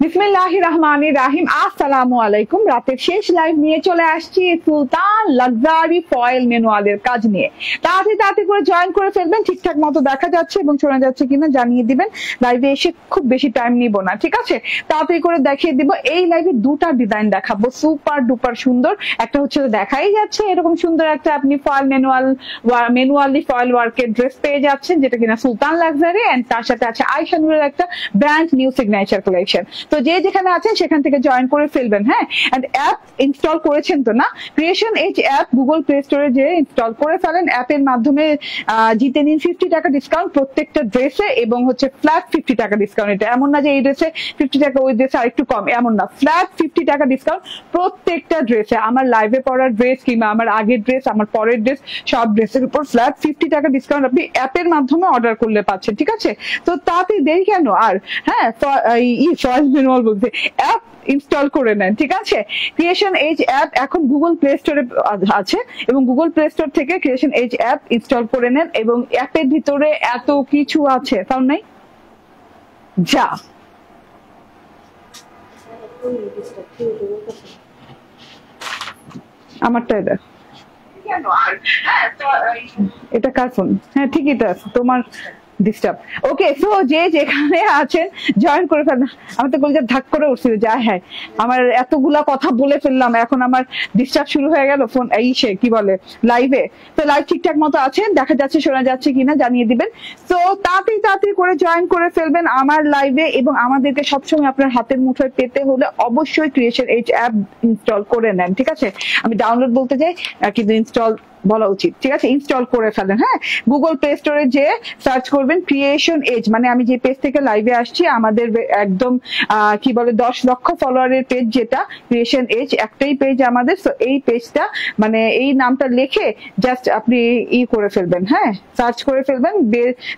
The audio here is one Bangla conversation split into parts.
বিসমিল্লাহির রহমানির রহিম। আসসালামু আলাইকুম। রাতের শেষ লাইভ নিয়ে চলে আসছি সুলতান লাক্সারি ফয়েল ম্যানুয়ালের কাজ নিয়ে। তাড়াতাড়ি করে জয়েন করে ফেলবেন। ঠিকঠাক মতো দেখা যাচ্ছে এবং শোনা যাচ্ছে কিনা জানিয়ে দিবেন। লাইভে এসে খুব বেশি টাইম নিব না, ঠিক আছে? তাড়াতাড়ি করে দেখিয়ে দিব। এই লাইভে দুটা ডিজাইন দেখাবো, সুপার ডুপার সুন্দর। একটা হচ্ছে দেখাই যাচ্ছে এরকম সুন্দর একটা আপনি ফয়েল ম্যানুয়ালি ফয়েল ওয়ার্কের ড্রেস পেয়ে যাচ্ছেন, যেটা কিনা সুলতান লাক্সারি, এন্ড তার সাথে আছে আয়েশা নূরের একটা ব্র্যান্ড নিউ সিগনেচার কালেকশন। তো যে যেখানে আছেন সেখান থেকে জয়েন করে ফেলবেন। হ্যাঁ, এন্ড অ্যাপ ইনস্টল করেছেন তো না? Creation edge app Google play স্টোরে যে ইনস্টল করে ফেলেন। অ্যাপের মাধ্যমে জিতে নিন 50 টাকা ডিসকাউন্ট প্রত্যেকটা ড্রেসে, এবং হচ্ছে ফ্ল্যাট 50 টাকা ডিসকাউন্ট। এটা এমন না যে এই ড্রেসে 50 টাকা ওই ড্রেসে আরেকটু কম, এমন না। ফ্ল্যাট 50 টাকা ডিসকাউন্ট প্রত্যেকটা ড্রেসে। আমার লাইভে পড়ার ড্রেস কিংবা আমার আগের ড্রেস, আমার পরের ড্রেস, সব ড্রেসের উপর ফ্ল্যাট 50 টাকা ডিসকাউন্ট আপনি অ্যাপের মাধ্যমে অর্ডার করলে পাচ্ছেন, ঠিক আছে? তো তাতে দেরি কেন আর? হ্যাঁ, বলতে অ্যাপ ইনস্টল করে নেন, ঠিক আছে? ক্রিয়েশন এজ অ্যাপ এখন গুগল প্লে স্টোরে আছে, এবং গুগল প্লে স্টোর থেকে ক্রিয়েশন এজ অ্যাপ ইনস্টল করে নেন, এবং অ্যাপের ভিতরে এত কিছু আছে, তাও নাই যা আমারটা এটা কার ফোন? হ্যাঁ, ঠিকই তো আছে তোমার ডিস্টার্ব। ওকে, সো যে যেখানে আছেন জয়েন করে ফেলেন। আমার তো কলজা ধাক করে উঠছিল, যা হ্যাঁ আমার এতগুলা কথা বলে ফেললাম, এখন আমার ডিস্টার্ব শুরু হয়ে গেল ফোন সে কি বলে লাইভে। তো লাইভ ঠিকঠাক মতো আছেন, দেখা যাচ্ছে শোনা যাচ্ছে কিনা জানিয়ে দিবেন। তো তাড়াতাড়ি করে জয়েন করে ফেলবেন আমার লাইভে, এবং আমাদেরকে সবসময় আপনার হাতের মুঠোয় পেতে হলে অবশ্যই ক্রিয়েশন এজ অ্যাপ ইনস্টল করে নেন, ঠিক আছে? আমি ডাউনলোড বলতে যাই কিন্তু ইনস্টল বলা উচিত, ঠিক আছে? ইনস্টল করে ফেলেন। হ্যাঁ, গুগল প্লে স্টোরে যে সার্চ করবেন ক্রিয়েশন এজ, মানে আমি যে পেজ থেকে লাইভে আসছি, আমাদের একদম কি বলে 10 লক্ষ ফলোয়ারের পেজ, যেটা ক্রিয়েশন এজ, একটাই পেজ আমাদের। তো এই পেজটা মানে এই নামটা লিখে জাস্ট আপনি করে ফেলবেন। হ্যাঁ, সার্চ করে ফেলবেন,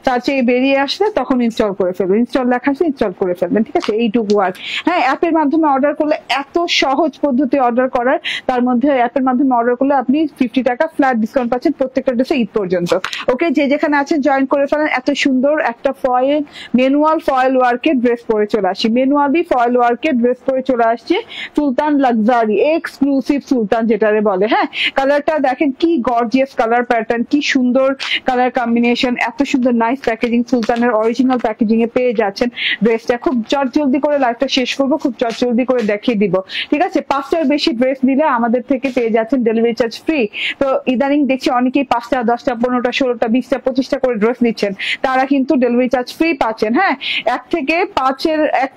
সার্চে বেরিয়ে আসলে তখন ইনস্টল করে ফেলবেন। ইনস্টল লেখা আছে, ইনস্টল করে ফেলবেন, ঠিক আছে? এইটুকু আর। হ্যাঁ, অ্যাপের মাধ্যমে অর্ডার করলে এত সহজ পদ্ধতি অর্ডার করার, তার মধ্যে অ্যাপের মাধ্যমে অর্ডার করলে আপনি 50 টাকা ফ্ল্যাট ডিসকাউন্ট পাচ্ছেন প্রত্যেকটা ড্রেসে ঈদ পর্যন্ত। ওকে, যে যেখানে আছেন জয়েন করে ফেলেন। এত সুন্দর একটা ম্যানুয়াল ফয়েল ওয়ার্কের ড্রেস পরে চলে আসি, ম্যানুয়ালি ফয়েল ওয়ার্কের ড্রেস পরে চলে আসছে সুলতান লাক্সারি এক্সক্লুসিভ সুলতান যেটারে বলে। হ্যাঁ, কালারটা দেখেন কি গর্জিয়াস কালার প্যাটার্ন, কি সুন্দর কালার কম্বিনেশন, এত সুন্দর নাইস প্যাকেজিং। সুলতানের অরিজিনাল প্যাকেজিং এ পেয়ে যাচ্ছেন ড্রেসটা। খুব চটজলদি করে লাইভটা শেষ করবো, খুব চটজলদি করে দেখিয়ে দিব, ঠিক আছে? 5টার বেশি ড্রেস নিলে আমাদের থেকে পেয়ে যাচ্ছেন ডেলিভারি চার্জ ফ্রি। তো ইদানিং দেখছি অনেকেই 5টা, 10টা, 15টা, 16টা, 20টা, 25টা করে ড্রেস নিচ্ছেন, তারা কিন্তু ডেলিভারি চার্জ ফ্রি পাচ্ছেন। হ্যাঁ, 1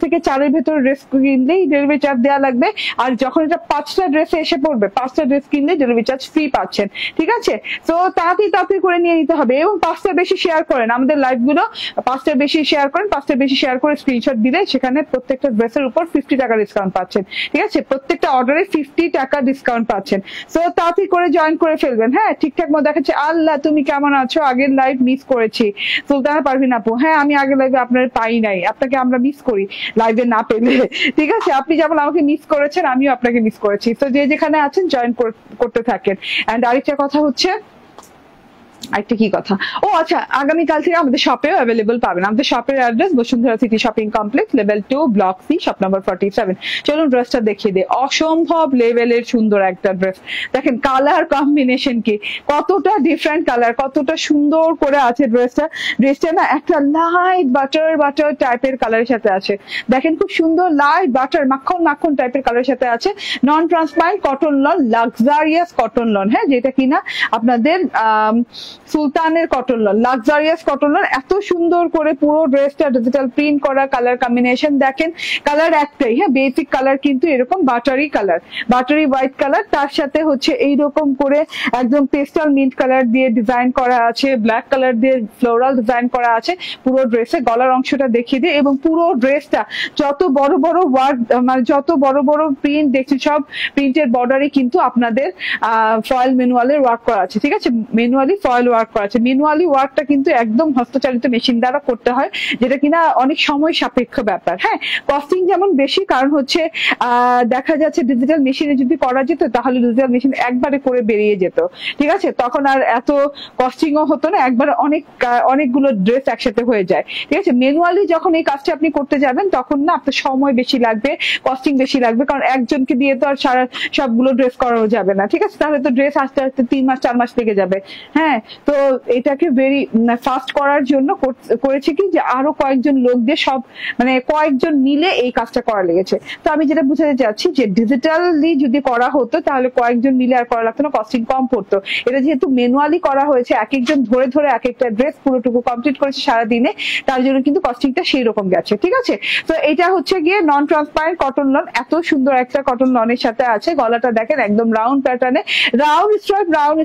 থেকে 4-এর ভেতরে ড্রেস কিনলেই ডেলিভারি চার্জ দেওয়া লাগবে, আর যখন এটা 5টা ড্রেসে এসে পড়বে, 5টা ড্রেস কিনলে ডেলিভারি চার্জ ফ্রি পাচ্ছেন, ঠিক আছে? তো তাড়াতাড়ি করে নিয়ে নিতে হবে, এবং 5টার বেশি শেয়ার করেন আমাদের লাইভ গুলো। 5টার বেশি শেয়ার করেন, 5টার বেশি শেয়ার করে স্ক্রিনশট দিলে সেখানে প্রত্যেকটা ড্রেসের উপর 50 টাকা ডিসকাউন্ট পাচ্ছেন, ঠিক আছে? প্রত্যেকটা অর্ডারে 50 টাকা ডিসকাউন্ট পাচ্ছেন। তো তাড়াতাড়ি করে জয়েন করে ফেলবেন। হ্যাঁ, ঠিকঠাক মতো দেখাচ্ছে। আল্লাহ, তুমি কেমন আছো? আগের লাইভ মিস করেছি সুলতানা পারভিন আপু। হ্যাঁ, আমি আগের লাইভে আপনার পাই নাই, আপনাকে আমরা মিস করি লাইভে না পেলে, ঠিক আছে? আপনি যেমন আমাকে মিস করেছেন, আমিও আপনাকে মিস করেছি। তো যে যেখানে আছেন জয়েন করতে থাকেন। এন্ড আরেকটা কথা হচ্ছে, একটা কি কথা, ও আচ্ছা, আগামীকাল থেকে আমাদের শপেও অ্যাভেলেবল পাবেন। আমাদের শপের address Bashundhara city shopping complex, level 2, block C, shop number 47। চলুন ড্রেসটা দেখিয়ে দিই। অসম্ভব লেভেলের সুন্দর একটা ড্রেস। দেখেন কালার কম্বিনেশন কি, কতটা ডিফারেন্ট কালার, কতটা সুন্দর করে আছে ড্রেসটা। ড্রেসটা না একটা লাইট বাটার টাইপের কালারের সাথে আছে। দেখেন খুব সুন্দর লাইট বাটার মাখন টাইপের কালারের সাথে আছে। নন transparent cotton loan, luxurious cotton loan. হ্যাঁ, যেটা কিনা আপনাদের সুলতানের cotton loan, luxurious cotton loan. এত সুন্দর করে পুরো ড্রেসটা ডিজিটাল প্রিন্ট করা, কালার কম্বিনেশন দেখেন। কালার একটাই, হ্যাঁ, বেসিক কালার কিন্তু এরকম বাটারি হোয়াইট কালার, তার সাথে হচ্ছে এইরকম করে একদম পেস্টাল মিন্ট কালার দিয়ে ডিজাইন করা আছে, ব্ল্যাক কালার দিয়ে ফ্লোরাল ডিজাইন করা আছে পুরো ড্রেসে। গলার অংশটা দেখিয়ে দিয়ে, এবং পুরো ড্রেসটা যত বড় বড় ওয়ার্ক, মানে যত বড় বড় প্রিন্ট দেখছি, সব প্রিন্টের বর্ডারে কিন্তু আপনাদের ফয়েল ম্যানুয়ালের ওয়ার্ক করা আছে, ঠিক আছে? ম্যানুয়ালি ফয়েল ফয়েল ওয়ার্ক করা আছে। ম্যানুয়ালি ওয়ার্কটা কিন্তু একদম হস্তচালিত মেশিন দ্বারা করতে হয়, যেটা কিনা অনেক সময় সাপেক্ষ ব্যাপার। হ্যাঁ, কস্টিং যেমন বেশি, কারণ হচ্ছে দেখা যাচ্ছে ডিজিটাল মেশিনে যদি করা যেত তাহলে ডিজিটাল মেশিন একবারে করে বেরিয়ে যেত, ঠিক আছে, তখন আর এত কস্টিংও হতো না, একবারে অনেকগুলো ড্রেস একসাথে হয়ে যায়, ঠিক আছে। ম্যানুয়ালি যখন এই কাজটা আপনি করতে যাবেন তখন না আপনার সময় বেশি লাগবে, কস্টিং বেশি লাগবে, কারণ একজনকে দিয়ে তো আর সারা সবগুলো ড্রেস করানো যাবে না, ঠিক আছে, তাহলে তো ড্রেস আস্তে আস্তে 3 মাস 4 মাস লেগে যাবে। হ্যাঁ, তো এটাকে ভেরি ফাস্ট করার জন্য করেছে কি যে আরো কয়েকজন লোক দিয়ে সব মানে কয়েকজন মিলে এই কাজটা করা লেগেছে। তো আমি যেটা বুঝাতে চাচ্ছি যে ডিজিটালি যদি করা হতো তাহলে কয়েকজন মিলে আর করা লাগতো না, কস্টিং কম পড়তো। এটা যেহেতু ম্যানুয়ালি করা হয়েছে, এক একজন ধরে ধরে এক একটা ড্রেস পুরোটুকু কমপ্লিট করেছে সারাদিনে, তার জন্য কিন্তু কস্টিংটা সেই রকম গেছে, ঠিক আছে। তো এটা হচ্ছে গিয়ে নন ট্রান্সপারেন্ট কটন লন, এত সুন্দর একটা কটন লনের সাথে আছে। গলাটা দেখেন একদম রাউন্ড প্যাটার্নে, রাউন্ড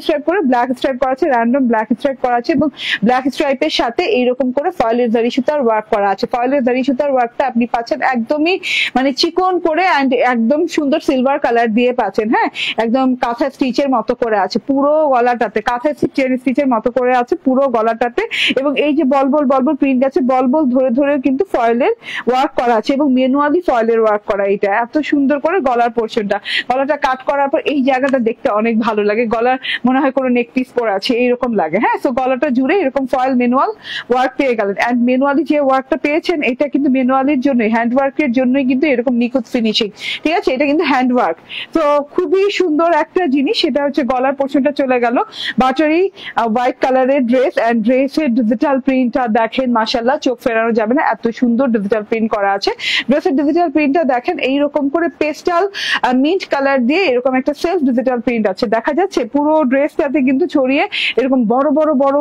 স্ট্রাইপ করে ব্ল্যাক স্ট্রাইপ করা আছে, র্যান্ডম ব্ল্যাক স্ট্রাইপ করা আছে, এবং ব্ল্যাক স্ট্রাইপের সাথে এইরকম করে ফয়েলের জারি সুতার ওয়ার্ক করা আছে। ফয়েলের জারি সুতার ওয়ার্কটা আপনি পাচ্ছেন একদমই মানে চিকন করে এন্ড একদম সুন্দর সিলভার কালার দিয়ে পাচ্ছেন। হ্যাঁ, একদম কাঁথা স্টিচের মতো করে আছে পুরো গলাটাতে, কাঁথা স্টিচের মতো করে আছে পুরো গলাটাতে, এবং এই যে বল প্রিন্ট আছে, বল ধরে ধরে কিন্তু ফয়েলের ওয়ার্ক করা আছে, এবং ম্যানুয়ালি ফয়েলের ওয়ার্ক করা। এটা এত সুন্দর করে গলার পোর্শনটা, গলাটা কাট করার পর এই জায়গাটা দেখতে অনেক ভালো লাগে, গলার মনে হয় কোনো নেক পিস পরা আছে এইরকম লাগে। হ্যাঁ, তো গলাটা জুড়ে এরকম ফয়েল ম্যানুয়াল ওয়ার্ক পেয়ে গেলেন। এন্ড ম্যানুয়ালি যে ওয়ার্কটা পেয়েছেন এটা কিন্তু ম্যানুয়ালির জন্য, হ্যান্ড ওয়ার্কের জন্যই কিন্তু এরকম নিখুঁত ফিনিশিং, ঠিক আছে, এটা কিন্তু হ্যান্ড ওয়ার্ক। তো খুবই সুন্দর একটা জিনিস। সেটা হচ্ছে গলার পোর্শনটা চলে গেল বাটারি হোয়াইট কালারের ড্রেস, এন্ড ড্রেসের ডিজিটাল প্রিন্টটা দেখেন, মাশাআল্লাহ চোখ ফেরানো যাবে না, এত সুন্দর ডিজিটাল প্রিন্ট করা আছে। ড্রেসের ডিজিটাল প্রিন্টটা দেখেন, এইরকম করে পেস্টাল মিন্ট কালার দিয়ে এরকম একটা সেলফ ডিজিটাল প্রিন্ট আছে, দেখা যাচ্ছে পুরো ড্রেসটাতে কিন্তু ছড়িয়ে এরকম বড়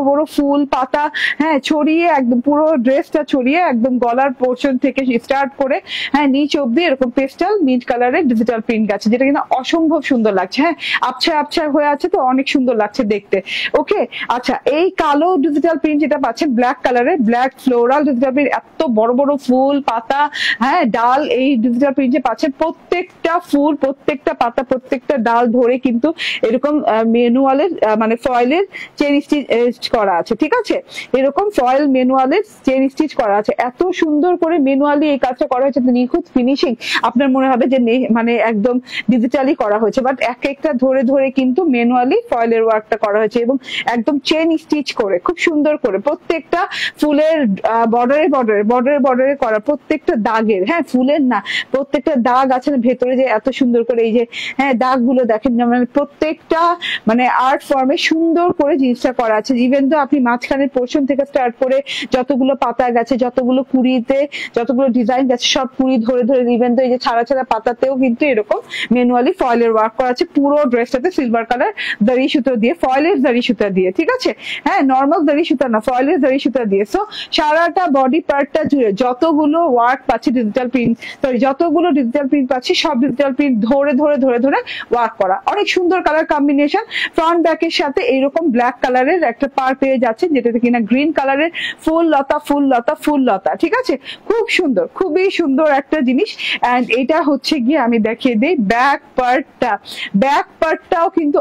বড় ফুল পাতা, হ্যাঁ, ছড়িয়ে একদম পুরো ড্রেসটা ছড়িয়ে একদম গলার পোর্শন থেকে স্টার্ট করে হ্যাঁ নিচ অব্দি এরকম পেস্টাল মিন্ট কালারের ডিজিটাল প্রিন্ট গেছে, যেটা কিন্তু অসম্ভব সুন্দর লাগছে। হ্যাঁ, আবছা হয়ে আছে, তো অনেক সুন্দর লাগছে দেখতে। ওকে, আচ্ছা, এই কালো ডিজিটাল প্রিন্ট যেটা পাচ্ছেন ব্ল্যাক কালারের, ব্ল্যাক ফ্লোরাল ডিজিটাল প্রিন্ট, এত বড় ফুল পাতা, হ্যাঁ, ডাল, এই ডিজিটাল প্রিন্ট যে পাচ্ছেন প্রত্যেকটা ফুল, প্রত্যেকটা পাতা, প্রত্যেকটা ডাল ধরে কিন্তু এরকম ম্যানুয়ালের মানে ফয়েলের চেন স্টিচ করা আছে, ঠিক আছে, এরকম ফয়েল ম্যানুয়ালের চেন স্টিচ করা আছে। এত সুন্দর করে ম্যানুয়ালি এই কাজটা করা হয়েছে, নিখুঁত ফিনিশিং, আপনার মনে হবে যে মানে একদম ডিজিটালি করা হয়েছে, বাট এক একটা ধরে ধরে কিন্তু ম্যানুয়ালি ফয়েলের ওয়ার্কটা করা হয়েছে, এবং একদম চেন স্টিচ করে খুব সুন্দর করে প্রত্যেকটা ফুলের বর্ডারে করা, প্রত্যেকটা দাগের, হ্যাঁ, ফুলের না, প্রত্যেকটা দাগ আছে ভেতরে যে এত সুন্দর করে এই যে হ্যাঁ দাগগুলো দেখেন, মানে প্রত্যেকটা মানে আর্ট ফর্মে সুন্দর করে জিনিসটা করা আছে। ইভেন তো আপনি মাঝখানের পোর্শন থেকে স্টার্ট করে যতগুলো পাতা গেছে, যতগুলো কুড়িতে যতগুলো ডিজাইন গেছে, সব কুড়ি ধরে ধরে, ইভেন তো এই যে ছাড়া পাতাতেও কিন্তু এরকম ম্যানুয়ালি ফয়েলের ওয়ার্ক করা আছে পুরো ড্রেসটাতে, সিলভার কালার দড়ি সুতো দিয়ে, ফয়েলের দড়ি সুতা দিয়ে, ঠিক আছে, হ্যাঁ, নর্মাল দড়ি সুতা না, ফয়েলের দড়ি সুতা দিয়ে। সো সারাটা বডি পার্টটা জুড়ে যতগুলো ওয়ার্ক পাচ্ছি ডিজিটাল প্রিন্ট, যতগুলো ডিজিটাল প্রিন্ট পাচ্ছি সব ডিজিটাল প্রিন্ট ধরে ওয়ার্ক করা, অনেক সুন্দর কালার কম্বিনেশন। ফ্রন্ট ব্যাকের সাথে এইরকম ব্ল্যাক কালারের একটা পার পেয়ে যাচ্ছেন, যেটাতে কিনা গ্রিন কালারের ফুল লতা, ঠিক আছে, খুব সুন্দর, খুবই সুন্দর একটা জিনিস। এন্ড এটা হচ্ছে গিয়ে আমি দেখিয়ে দিই ব্যাক পার্টটাও কিন্তু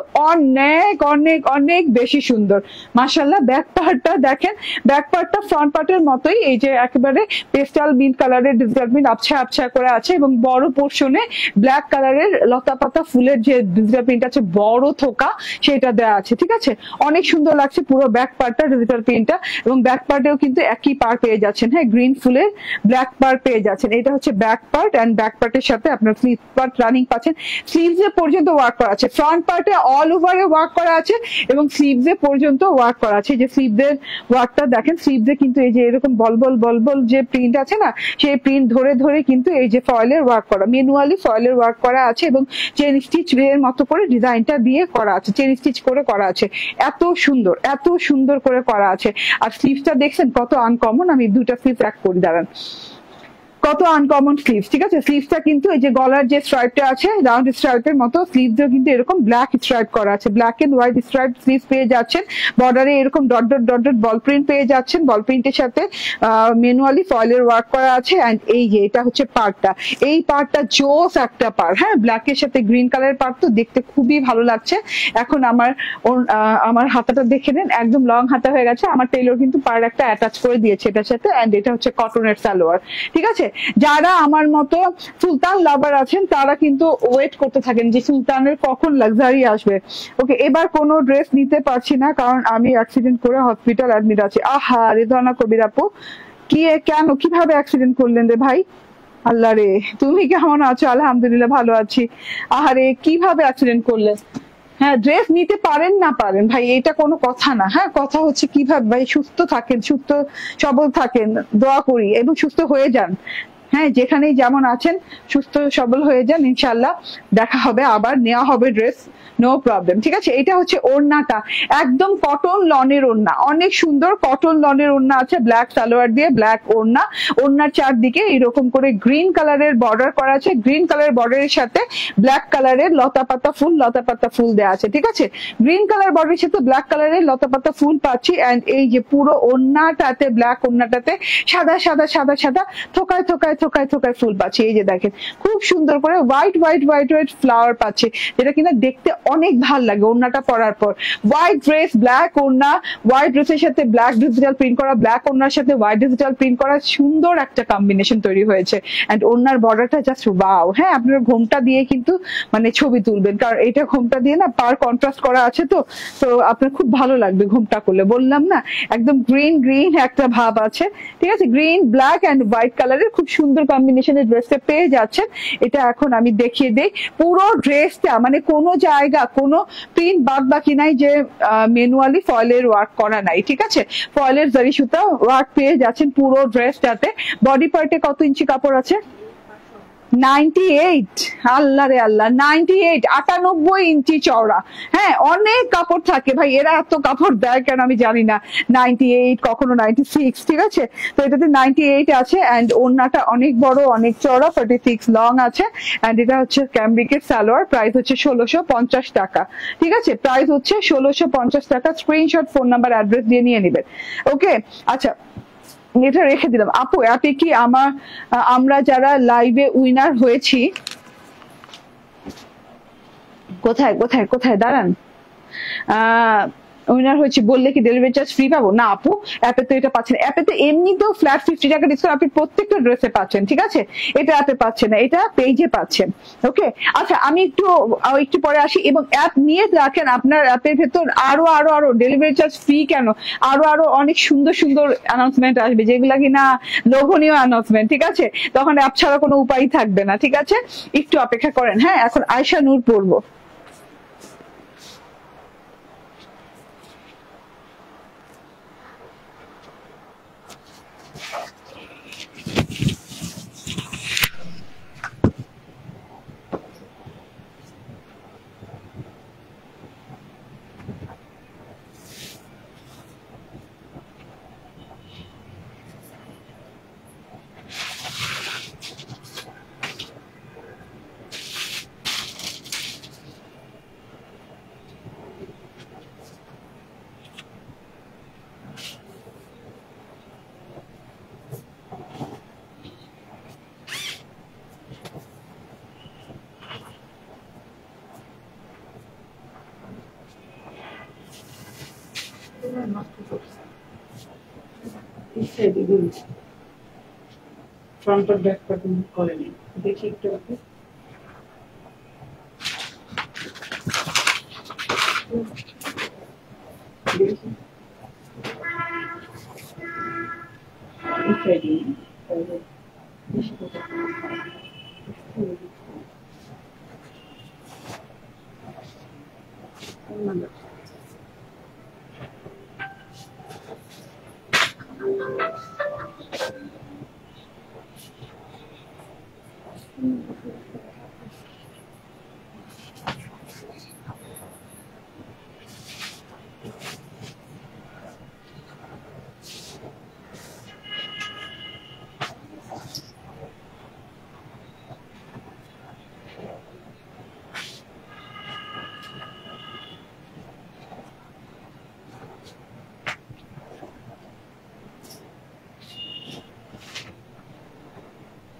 অনেক বেশি সুন্দর, মাশাআল্লাহ। ব্যাক পার্টটা দেখেন, ব্যাক পার্টটা ফ্রন্ট পার্টের মতোই, এই যে একেবারে পেস্টাল মিন্ট কালারের ডিজিটাল প্রিন্ট আবছা করে আছে, এবং বড় পোর্শনে ব্ল্যাক কালারের লতা পাতা ফুলের যে ডিজিটাল প্রিন্ট আছে বড় থোকা, সেটা দেওয়া আছে, ঠিক আছে, অনেক সুন্দর লাগছে পুরো ব্যাক পার্টটা ডিজিটাল প্রিন্টটা। এবং ব্যাক পার্টেও কিন্তু একই পার পেয়ে যাচ্ছেন, হ্যাঁ, গ্রিন ফুলের ব্ল্যাক পার পেয়ে যাচ্ছেন। এটা হচ্ছে ব্যাক পার্ট, এন্ড ব্যাক পার্টের সাথে আপনার স্লিভ পার্ট রানিং পাচ্ছেন, স্লিভস এ পর্যন্ত ওয়ার্ক করা আছে, ফ্রন্ট পার্টে অল ওভারে ওয়ার্ক করা আছে, এবং স্লিভস এ পর্যন্ত ওয়ার্ক করা আছে। যে স্লিভসের ওয়ার্কটা দেখেন, স্লিভসে কিন্তু এই যে এরকম বলবল যে প্রিন্ট আছে না, সেই প্রিন্ট ধরে কিন্তু এই যে ফয়েলের ওয়ার্ক করা, ম্যানুয়ালি ফয়েলের ওয়ার্ক করা আছে, এবং চেন স্টিচ এর মতো করে ডিজাইনটা দিয়ে করা আছে, চেন স্টিচ করে করা আছে, এত সুন্দর করে করা আছে। আর স্লিভসটা দেখছেন কত আনকমন, আমি দুটা স্লিভ এক করে দাঁড়ান, কত আনকমন স্লিভস, ঠিক আছে। স্লিভসটা কিন্তু এই যে গলার যে স্ট্রাইপটা আছে রাউন্ড স্ট্রাইপের মতো, স্লিভসও কিন্তু এরকম ব্ল্যাক স্ট্রাইপ করা আছে, black and white stripe sleeves পেয়ে যাচ্ছেন। বর্ডারে এরকম dot dot dot dot ball print পেয়ে যাচ্ছেন, বল প্রিন্টের সাথে ম্যানুয়ালি ফয়েলের ওয়ার্ক করা আছে। এন্ড এই যে এটা হচ্ছে পার্টটা, এই পার্টটা জোস একটা পার্ট, হ্যাঁ, ব্ল্যাকের সাথে গ্রিন কালারের পার্ট, তো দেখতে খুবই ভালো লাগছে। এখন আমার হাতাটা দেখে নেন, একদম লং হাতা হয়ে গেছে। আমার টেইলর কিন্তু পার একটা অ্যাটাচ করে দিয়েছে এটার সাথে। এন্ড এটা হচ্ছে কটনের সালোয়ার, ঠিক আছে। যারা আমার মতো সুলতান লাভার আছেন তারা কিন্তু ওয়েট করতে থাকেন যে সুলতানের কখন লাক্সারি আসবে। ওকে, এবার কোনো ড্রেস নিতে পারছি না কারণ আমি অ্যাক্সিডেন্ট করে হসপিটাল অ্যাডমিট আছি। আহা রে ধনা কবির আপু, কি কেন কিভাবে অ্যাক্সিডেন্ট করলেন রে ভাই? আল্লাহ রে, তুমি কেমন আছো? আলহামদুলিল্লাহ ভালো আছি। আহারে, কিভাবে অ্যাক্সিডেন্ট করলেন? হ্যাঁ, ড্রেস নিতে পারেন না পারেন ভাই, এটা কোনো কথা না। হ্যাঁ, কথা হচ্ছে কিভাবে ভাই সুস্থ থাকেন, সুস্থ সবল থাকেন, দোয়া করি এবং সুস্থ হয়ে যান। হ্যাঁ, যেখানেই যেমন আছেন সুস্থ সবল হয়ে যান, ইনশাল্লাহ দেখা হবে, আবার নেওয়া হবে ড্রেস, নো প্রবলেম, ঠিক আছে। এটা হচ্ছে ওড়নাটা, একদম কটন লনের ওড়না, অনেক সুন্দর কটন লনের ওড়না আছে, ব্ল্যাক সালোয়ার দিয়ে ব্ল্যাক ওড়না। ওড়নার চারদিকে এরকম করে গ্রিন কালারের বর্ডার করা আছে, গ্রিন কালার বর্ডারের সাথে ব্ল্যাক কালারের লতা পাতা ফুল দেওয়া আছে, ঠিক আছে। গ্রিন কালার বর্ডারের সাথে ব্ল্যাক কালারের লতা পাতা ফুল পাচ্ছি। এন্ড এই যে পুরো ওড়নাটাতে, ব্ল্যাক ওড়নাটাতে সাদা সাদা সাদা সাদা থোকায় থোকায় থোকায় থোকায় ফুল পাচ্ছি। এই যে দেখেন, খুব সুন্দর করে white white white white flower পাচ্ছি, যেটা কিনা দেখতে অনেক ভালো লাগে ওড়নাটা পরার পর। হোয়াইট ড্রেস, ব্ল্যাক ওড়না, হোয়াইট ড্রেসের সাথে ব্ল্যাক ডিজিটাল প্রিন্ট করা, ব্ল্যাক ওড়নার সাথে হোয়াইট ডিজিটাল প্রিন্ট করা, সুন্দর একটা কম্বিনেশন তৈরি হয়েছে। এন্ড ওড়নার বর্ডারটা জাস্ট ওয়াও। হ্যাঁ, আপনার ঘোমটা দিয়ে কিন্তু মানে ছবি তুলবেন, কারণ এটা ঘোমটা দিয়ে না পার কন্ট্রাস্ট করা আছে, তো তো আপনার খুব ভালো লাগবে ঘোমটা করলে, বললাম না একদম গ্রিন গ্রিন একটা ভাব আছে, ঠিক আছে। গ্রিন, ব্ল্যাক এন্ড হোয়াইট কালারের খুব সুন্দর কম্বিনেশনের ড্রেসটা পেয়ে যাচ্ছেন। এটা এখন আমি দেখিয়ে দেই পুরো ড্রেসটা, মানে কোনো জায়গা কোনো প্রিন্ট বাদ বাকি নাই যে ম্যানুয়ালি ফয়েলের ওয়ার্ক করা নাই, ঠিক আছে। ফয়েলের জারি সুতা ওয়ার্ক পেয়ে যাচ্ছেন পুরো ড্রেসটাতে। বডি পার্টে কত ইঞ্চি কাপড় আছে? 98, আল্লাহ রে আল্লাহ, 98, 98 ইঞ্চি চওড়া। হ্যাঁ, অনেক কাপড় থাকে ভাই, এরা এত কাপড় দেয় কেন আমি জানি না। 98, কখনো 96, ঠিক আছে। তো এটাতে 98 আছে। এন্ড ওড়নাটা অনেক বড়, অনেক চওড়া, 46 লং আছে। এন্ড এটা হচ্ছে ক্যামব্রিকের সালোয়ার, প্রাইস হচ্ছে 1650 টাকা, ঠিক আছে। প্রাইস হচ্ছে 1650 টাকা। স্ক্রিনশট, ফোন নাম্বার, অ্যাড্রেস দিয়ে নিয়ে নেবেন। ওকে, আচ্ছা, এটা রেখে দিলাম। আপু, অ্যাপে কি আমরা যারা লাইভে উইনার হয়েছি, কোথায় কোথায় কোথায় দাঁড়ান, উইনার হয়েছে বললে কি ডেলিভারি চার্জ ফ্রি পাবো? না আপু, অ্যাপে তো এটা পাচ্ছেন। অ্যাপে তো এমনিতেও ফ্ল্যাট 50 টাকা ডিসকাউন্ট আপনি প্রত্যেকটা ড্রেসে পাচ্ছেন, ঠিক আছে। এটা অ্যাপে পাচ্ছেন না, এটা পেজে পাচ্ছেন। ওকে, আচ্ছা, আমি একটু পরে আসি। এবং অ্যাপ নিয়ে রাখেন, আপনার অ্যাপের ভেতর আরো আরো আরো ডেলিভারি চার্জ ফ্রি কেন, আরো আরো অনেক সুন্দর সুন্দর অ্যানাউন্সমেন্ট আসবে, যেগুলা কিনা লোভনীয় অ্যানাউন্সমেন্ট, ঠিক আছে। তখন অ্যাপ ছাড়া কোনো উপায় থাকবে না, ঠিক আছে। একটু অপেক্ষা করেন। হ্যাঁ, এখন আয়শা নূর পড়বো। ফ্রন্ট আর ব্যাক পার্ট করে নিন, দেখি একটু আপনি।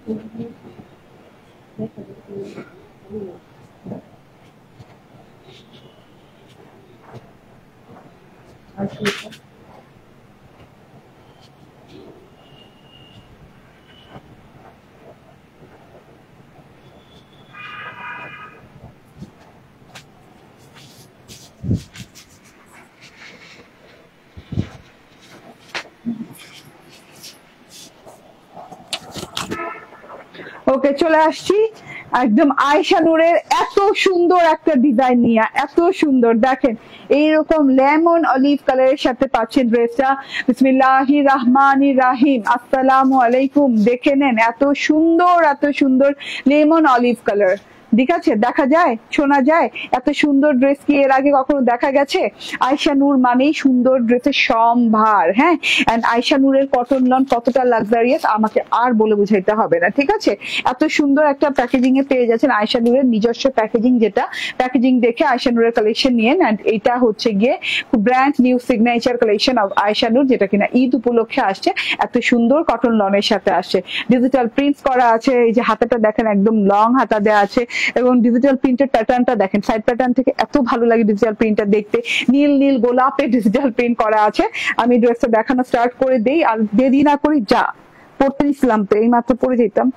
ওকে, চলে আসছি একদম আয়েশা নূরের এত সুন্দর একটা ডিজাইন নিয়ে, এত সুন্দর দেখেন এইরকম লেমন অলিভ কালারের সাথে পাচ্ছেন ড্রেসটা। বিসমিল্লাহির রহমানির রাহিম, আসসালামু আলাইকুম। দেখে নেন এত সুন্দর, এত সুন্দর লেমন অলিভ কালার। ঠিক আছে, দেখা যায়, শোনা যায়, এত সুন্দর ড্রেস কি এর আগে কখনো দেখা গেছে? আয়েশা নূর মানেই সুন্দর ড্রেসের সম্ভার। হ্যাঁ, এন্ড আয়েশা নূরের কটন লন কতটা লাক্সারিয়াস আমাকে আর বলে বুঝাইতে হবে না। ঠিক আছে, এত সুন্দর একটা প্যাকেজিং এ পেয়ে যাচ্ছেন আয়েশা নূরের নিজস্ব প্যাকেজিং, যেটা প্যাকেজিং দেখে আয়েশা নূরের কালেকশন নিয়েন। এন্ড এটা হচ্ছে গিয়ে brand new signature collection of Ayesha Noor, যেটা কিনা ঈদ উপলক্ষে আসছে। এত সুন্দর কটন লনের সাথে আসছে, ডিজিটাল প্রিন্টস করা আছে। এই যে হাতাটা দেখেন একদম লং হাতা দেওয়া আছে, এবং ডিজিটাল প্রিন্টের প্যাটার্নটা দেখেন, সাইড প্যাটার্ন থেকে এত ভালো লাগে ডিজিটাল প্রিন্টটা দেখতে। নীল নীল গোলাপে ডিজিটাল প্রিন্ট করা আছে। আমি ড্রেসটা দেখানো স্টার্ট করে দেই, আর দেরি না করি, যা পড়তে নিছিলাম তো এই মাত্র পড়ে যেতাম।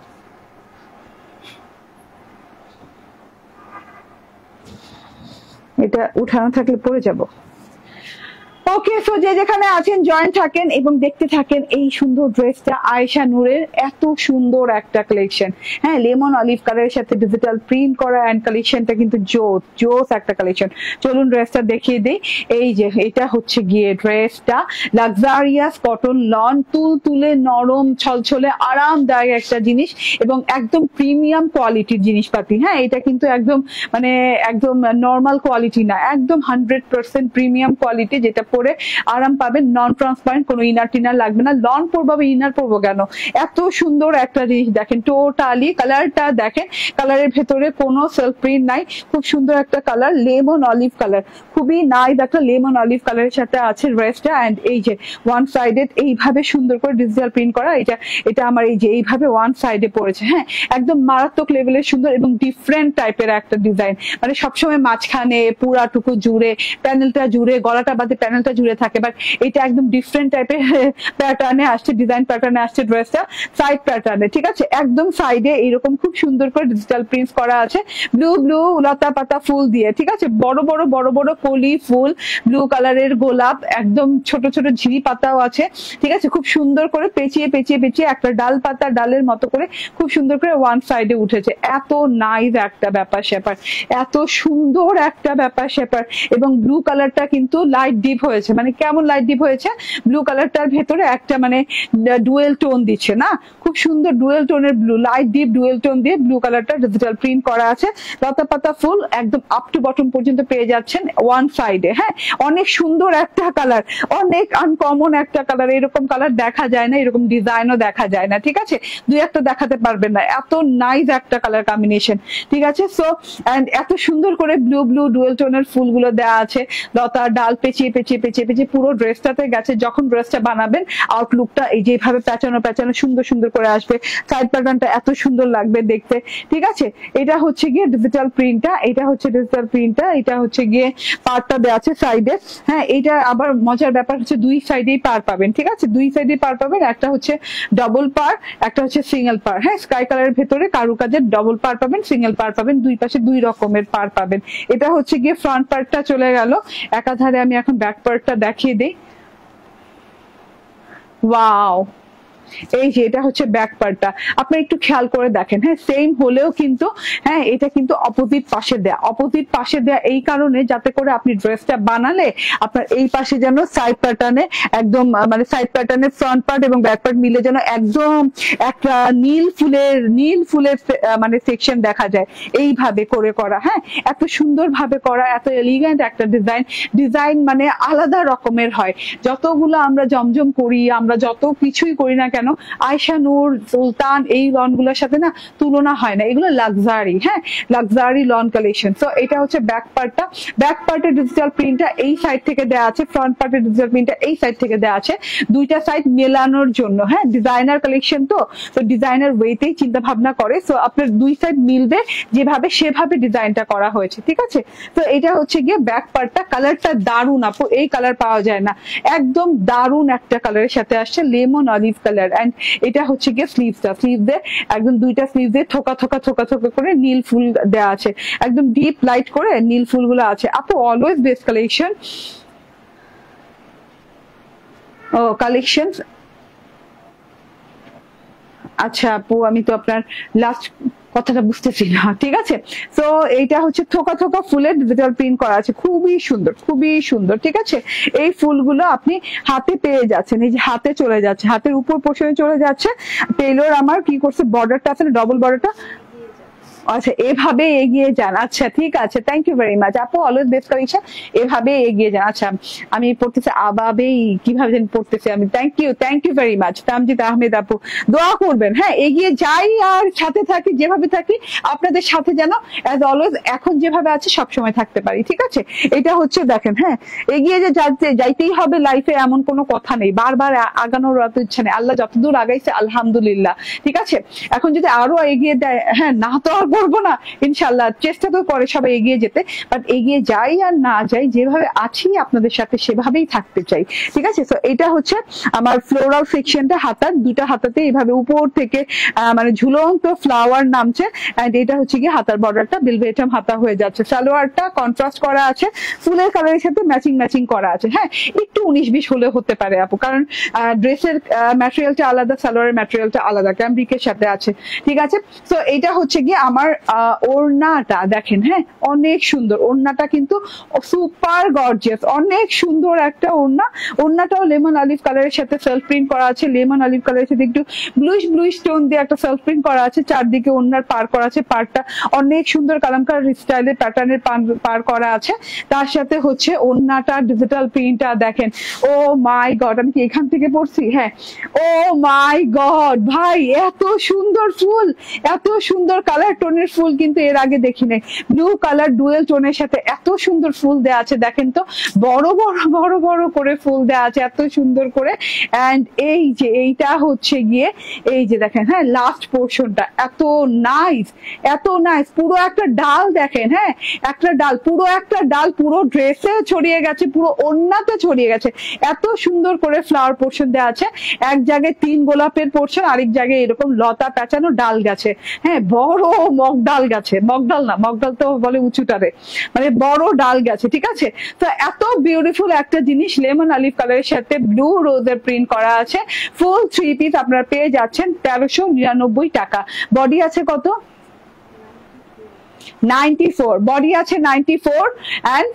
এটা উঠানো থাকলে পড়ে যাব। ওকে, সো যে যেখানে আছেন জয়েন্ট থাকেন এবং দেখতে থাকেন এই সুন্দর ড্রেসটা। আয়েশা নূরের এত সুন্দর একটা কালেকশন। হ্যাঁ, লেমন অলিভ কালারের সাথে ডিজিটাল প্রিন্ট করা এন্ড কালেকশনটা কিন্তু জোস জোস একটা কালেকশন। চলুন ড্রেসটা দেখিয়ে দিই। এই যে এটা হচ্ছে গিয়ে ড্রেসটা, লাক্সারিয়াস কটন লন, তুল তুলে নরম ছলছলে আরামদায়ক একটা জিনিস, এবং একদম প্রিমিয়াম কোয়ালিটির জিনিসপাতি। হ্যাঁ, এটা কিন্তু একদম মানে একদম নর্মাল কোয়ালিটি না, একদম 100% প্রিমিয়াম কোয়ালিটি, যেটা পরে আরাম পাবেন। নন ট্রান্সপারেন্ট, কোনো ইনার টিনার লাগবে না। লন পরবো ইনার পরবো কেন? এত সুন্দর একটা জিনিস দেখেন, টোটালি কালারটা দেখেন, কালারের ভেতরে কোনো সেলফ প্রিন্ট নাই, খুব সুন্দর একটা কালার, লেমন অলিভ কালার, খুবই নাইস একটা লেমন অলিভ কালারের সাথে আছে ড্রেসটা। এন্ড এই যে ওয়ান সাইডে এইভাবে সুন্দর করে ডিজিটাল প্রিন্ট করা, এটা আমার এই যে এইভাবে ওয়ান সাইডে পড়েছে। হ্যাঁ, একদম মারাত্মক লেভেলের সুন্দর এবং ডিফারেন্ট টাইপের একটা ডিজাইন, মানে সবসময় মাঝখানে পুরাটুকু জুড়ে, প্যানেলটা জুড়ে, গলাটা বাদে প্যানেলটা জুড়ে থাকে, বাট এটা একদম ডিফারেন্ট টাইপের প্যাটার্নে আসছে, ডিজাইন প্যাটার্নে আসছে ড্রেসটা, সাইড প্যাটার্নে। ঠিক আছে, একদম সাইডে এইরকম খুব সুন্দর করে ডিজিটাল প্রিন্টস করা আছে, ব্লু ব্লু লতা পাতা ফুল দিয়ে। ঠিক আছে, বড় বড় বড় বড় কলি ফুল, ব্লু কালারের গোলাপ, একদম ছোট ছোট ঝিরি পাতাও আছে। ঠিক আছে, খুব সুন্দর করে পেঁচিয়ে পেঁচিয়ে পেঁচিয়ে একটা ডাল পাতা ডালের মতো করে খুব সুন্দর করে ওয়ান সাইডে উঠেছে। এত নাইস একটা ব্যাপার স্যাপার, এত সুন্দর একটা ব্যাপার স্যাপার। এবং ব্লু কালারটা কিন্তু লাইট ডিপ হয়েছে, মানে কেমন লাইট ডিপ হয়েছে, ব্লু কালারটার ভেতরে একটা মানে ডুয়েল টোন দিচ্ছে না, খুব সুন্দর ডুয়েল টোনের blue, light deep dual tone দিয়ে ব্লু কালারটা ডিজিটাল প্রিন্ট করা আছে। লতা পাতা ফুল একদম আপ টু বটম পর্যন্ত পেয়ে যাচ্ছেন ওয়ান সাইডে। হ্যাঁ, অনেক সুন্দর একটা কালার, অনেক আনকমন একটা কালার, এরকম কালার দেখা যায় না, এরকম ডিজাইনও দেখা যায় না। ঠিক আছে, দুই একটা দেখাতে পারবেন না, এত নাইস একটা কালার কম্বিনেশন। ঠিক আছে, সো এন্ড এত সুন্দর করে ব্লু ব্লু ডুয়েল টোনের ফুলগুলো দেওয়া আছে, লতা ডাল পেঁচিয়ে পেঁচিয়ে পেঁচিয়ে পেঁচিয়ে পুরো ড্রেসটাতে গেছে। যখন ড্রেসটা বানাবেন আউটলুকটা এই যেভাবে প্যাঁচানো প্যাঁচানো সুন্দর সুন্দর করে আসবে, সাইড প্যাটার্নটা এত সুন্দর লাগবে দেখতে। ঠিক আছে, এটা হচ্ছে গিয়ে ডিজিটাল প্রিন্টটা, এটা হচ্ছে ডিজিটাল প্রিন্টটা, এটা হচ্ছে গিয়ে পার্টটা দেওয়া আছে সাইডে। হ্যাঁ, এটা আবার মজার ব্যাপার হচ্ছে দুই সাইডেই পার পাবেন। ঠিক আছে, দুই সাইডে পার পাবেন, একটা হচ্ছে ডবল পার, একটা হচ্ছে সিঙ্গেল পার। হ্যাঁ, স্কাই কালারের ভেতরে কারুকাজের ডবল পার পাবেন, সিঙ্গেল পার পাবেন, দুই পাশে দুই রকমের পার পাবেন। এটা হচ্ছে গিয়ে ফ্রন্ট পার্টটা চলে গেল একাধারে। আমি এখন ব্যাক পার্টটা দেখিয়ে দিই। ওয়াও, এই যে এটা হচ্ছে ব্যাক পার্টটা, আপনি একটু খেয়াল করে দেখেন। হ্যাঁ, সেম হলেও কিন্তু হ্যাঁ এটা কিন্তু অপোজিট পাশে দেয়া, অপোজিট পাশে দেয়া এই কারণে যাতে করে আপনি ড্রেসটা বানালে আপনার এই পাশে যেন সাইড প্যাটার্নে একদম মানে সাইড প্যাটার্নে ফ্রন্ট পার্ট এবং ব্যাক পার্ট মিলে যেন একদম একটা নীল ফুলের মানে সেকশন দেখা যায়, এইভাবে করে করা। হ্যাঁ, এত সুন্দর ভাবে করা, এত এলিগেন্ট একটা ডিজাইন মানে আলাদা রকমের হয়। যতগুলো আমরা জমজম করি, আমরা যত কিছুই করি না কেন, কেন, আয়শা নূর, সুলতান এই লন গুলোর সাথে না তুলনা হয় না, এগুলো লাক্সারি, হ্যাঁ লাক্সারি লন কালেকশন। তো এটা হচ্ছে ব্যাক পার্টটা, ব্যাক পার্টের ডিজিটাল প্রিন্টটা এই সাইড থেকে দেওয়া আছে, ফ্রন্ট পার্টের ডিজিটাল প্রিন্টটা এই সাইড থেকে দেওয়া আছে, দুইটা সাইড মেলানোর জন্য। হ্যাঁ ডিজাইনার কালেকশন তো ডিজাইনার ওয়েতেই চিন্তা ভাবনা করে, সো আপনার দুই সাইড মিলবে যেভাবে সেভাবে ডিজাইনটা করা হয়েছে, ঠিক আছে। তো এটা হচ্ছে গিয়ে ব্যাক পার্টটা, কালারটা দারুন আপু, এই কালার পাওয়া যায় না, একদম দারুন একটা কালারের সাথে আসছে লেমন অলিভ কালার। এন্ড এটা হচ্ছে গিয়ে স্লিভসটা, স্লিভসে একদম দুইটা স্লিভসে থোকা থোকা থোকা থোকা করে নীল ফুল দেওয়া আছে, একদম ডিপ লাইট করে নীল ফুলগুলো আছে আপু, অলওয়েজ বেস্ট কালেকশন। ও কালেকশন, আচ্ছা আপু আমি তো আপনার লাস্ট কথাটা বুঝতেছি না, ঠিক আছে। তো এইটা হচ্ছে থোকা থোকা ফুলের ডিজিটাল প্রিন্ট করা আছে, খুবই সুন্দর খুবই সুন্দর, ঠিক আছে। এই ফুলগুলো আপনি হাতে পেয়ে যাচ্ছেন, এই যে হাতে চলে যাচ্ছে, হাতের উপর পোর্শনে চলে যাচ্ছে। টেলর আমার কি করছে, বর্ডারটা আছে না ডবল বর্ডারটা, আচ্ছা এভাবে এগিয়ে যান, আচ্ছা ঠিক আছে, থ্যাংক ইউ ভেরি মাচ আপু, অলওয়েজ বেস্ট কালেকশন, এভাবে এগিয়ে যান। আচ্ছা আমি পড়তেছি আবাবেই, কিভাবে যেন পড়তেছি আমি, thank you very much Tamjid Ahmed আপু, দোয়া করবেন হ্যাঁ, এগিয়ে যাই আর সাথে থাকি, যেভাবে থাকি আপনাদের সাথে যেন অ্যাজ অলওয়েজ এখন যেভাবে আছে সবসময় থাকতে পারি, ঠিক আছে। এটা হচ্ছে দেখেন, হ্যাঁ এগিয়ে যে যাইতেই হবে লাইফে এমন কোনো কথা নেই, বারবার আগানোর অত ইচ্ছা নেই, আল্লাহ যতদূর আগাইছে আলহামদুলিল্লাহ, ঠিক আছে। এখন যদি আরো এগিয়ে দেয়, হ্যাঁ না তো আর করবো না, ইনশাল্লাহ চেষ্টা তো করে সবাই এগিয়ে যেতে, বাট এগিয়ে যাই আর না যাই যেভাবে আছি আপনাদের সাথে সেভাবেই থাকতে চাই, ঠিক আছে। তো এটা হচ্ছে আমার ফ্লোরাল সেকশনটা, হাতার দুটা হাতাতে এইভাবে উপর থেকে মানে ঝুলন্ত ফ্লাওয়ার নামছে, এন্ড এটা হচ্ছে কি হাতার বর্ডারটা বেলভেটাম হাতা হয়ে যাচ্ছে, সালোয়ারটা কন্ট্রাস্ট করা আছে, ফুলের কালারের সাথে ম্যাচিং ম্যাচিং করা আছে। হ্যাঁ একটু 19-20 হলে হতে পারে আপু, কারণ ড্রেসের ম্যাটেরিয়ালটা আলাদা, সালোয়ারের ম্যাটেরিয়ালটা আলাদা, ক্যামব্রিকের সাথে আছে, ঠিক আছে। তো এটা হচ্ছে গিয়ে আমার ওড়নাটা দেখেন, হ্যাঁ অনেক সুন্দর ওড়নাটা, কিন্তু সুপার গর্জিয়াস, অনেক সুন্দর একটা ওড়না। ওড়নাটাও লেমন অলিভ কালারের সাথে সেলফ প্রিন্ট করা আছে, লেমন অলিভ কালারের সাথে একটু ব্লুইশ ব্লুইশ টোন দিয়ে একটা সেলফ প্রিন্ট করা আছে, চারদিকে ওড়নার পার করা আছে, পারটা অনেক সুন্দর কালামকার স্টাইলের প্যাটার্নের পার করা আছে, তার সাথে হচ্ছে ওড়নাটা ডিজিটাল প্রিন্টটা দেখেন, ও মাই গড, আমি কি এখান থেকে পড়ছি, হ্যাঁ ও মাই গড ভাই, এত সুন্দর ফুল, এত সুন্দর কালার টোনের ফুল কিন্তু এর আগে দেখি নাই, ব্লু কালার ডুয়েল টোনের সাথে এত সুন্দর ফুল দেওয়া আছে, দেখেন তো বড় বড় বড় বড় করে ফুল দেওয়া আছে এত সুন্দর করে। এন্ড এই যে এইটা হচ্ছে গিয়ে এই যে দেখেন, হ্যাঁ লাস্ট পোর্শনটা এত নাইস, এত নাইস, পুরো একটা ডাল দেখেন, হ্যাঁ একটা ডাল, পুরো একটা ডাল পুরো ড্রেসে ছড়িয়ে গেছে, পুরো ওড়নাতে ছড়িয়ে গেছে, এত সুন্দর করে ফ্লাওয়ার পোর্শন দেওয়া আছে, এক জায়গায় 3 গোলাপের পোর্শন, আরেক জায়গায় এরকম লতা পেঁচানো ডাল গাছে, হ্যাঁ বড় মগডাল গাছে, মগডাল না, মগডাল তো বলে উঁচুটারে, মানে বড় ডাল গাছে, ঠিক আছে। তো এত বিউটিফুল একটা জিনিস লেমন অলিভ কালারের সাথে ব্লু রোজের প্রিন্ট করা আছে, ফুল 3 পিস আপনারা পেয়ে যাচ্ছেন 1399 টাকা। বডি আছে কত, 94, বডি আছে 94 এন্ড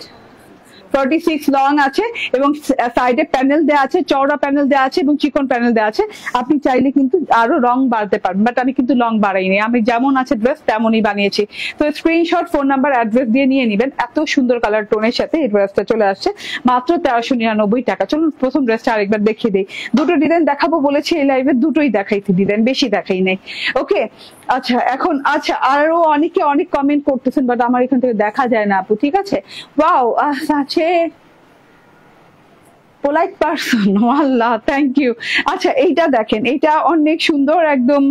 46 লং আছে, এবং সাইডে প্যানেল দেওয়া আছে, চওড়া প্যানেল দেওয়া আছে এবং চিকন প্যানেল দেওয়া আছে। আপনি চাইলে কিন্তু আরো রং বাড়তে পারবেন, বাট আমি কিন্তু লং বাড়াইনি, আমি যেমন আছে ড্রেস তেমনই বানিয়েছি। তো স্ক্রিনশট, ফোন নাম্বার, অ্যাড্রেস দিয়ে নিয়ে নিবেন। এত সুন্দর কালার টোনের সাথে এই ড্রেসটা চলে আসছে মাত্র 1399 টাকা। চলুন প্রথম ড্রেসটা আরেকবার দেখিয়ে দিই। দুটো ডিজাইন দেখাবো বলেছি এই লাইভে, দুটোই দেখাইছি ডিজাইন, বেশি দেখাই নাই। ওকে আচ্ছা এখন আচ্ছা আরো অনেকে অনেক কমেন্ট করতেছেন, বাট আমার এখান থেকে দেখা যায় না আপু, ঠিক আছে। ওয়াও আছে পোলাইট পারসন, আল্লাহ থ্যাংক ইউ। আচ্ছা এইটা দেখেন, এইটা অনেক সুন্দর, একদম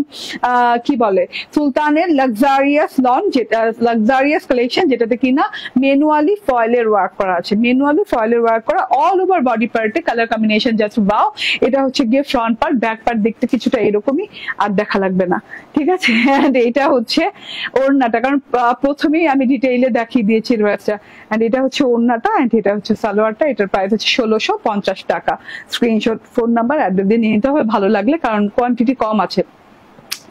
কি বলে সুলতানের লাক্সারিয়াস লন, যেটা লাক্সারিয়াস কালেকশন, যেটাতে কিনা ম্যানুয়ালি ফয়েলের ওয়ার্ক করা আছে, ম্যানুয়ালি ফয়েলের ওয়ার্ক করা, অল ওভার বডি পার্টে কালার কম্বিনেশন জাস্ট ওয়াও। এটা হচ্ছে গিয়ে ফ্রন্ট পার্ট, ব্যাক পার্ট দেখতে কিছুটা এরকমই, আর দেখা লাগবে না, ঠিক আছে। এন্ড এটা হচ্ছে ওড়নাটা, কারণ প্রথমেই আমি ডিটেইলে দেখিয়ে দিয়েছি ড্রেসটা। এন্ড এটা হচ্ছে ওড়নাটা, এন্ড এটা হচ্ছে সালোয়ারটা, এটার প্রাইস হচ্ছে 1650 টাকা। স্ক্রিনশট, ফোন নাম্বার, অ্যাড্রেস দিয়ে নিয়ে নিতে হবে ভালো লাগলে, কারণ কোয়ান্টিটি কম আছে,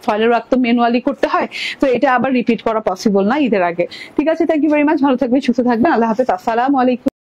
ফয়েলের ওয়ার্ক তো ম্যানুয়ালি করতে হয়, তো এটা আবার রিপিট করা পসিবল না ঈদের আগে, ঠিক আছে। থ্যাংক ইউ ভেরি মাচ, ভালো থাকবেন, সুস্থ থাকবেন, আল্লাহ হাফেজ, আসসালামু আলাইকুম।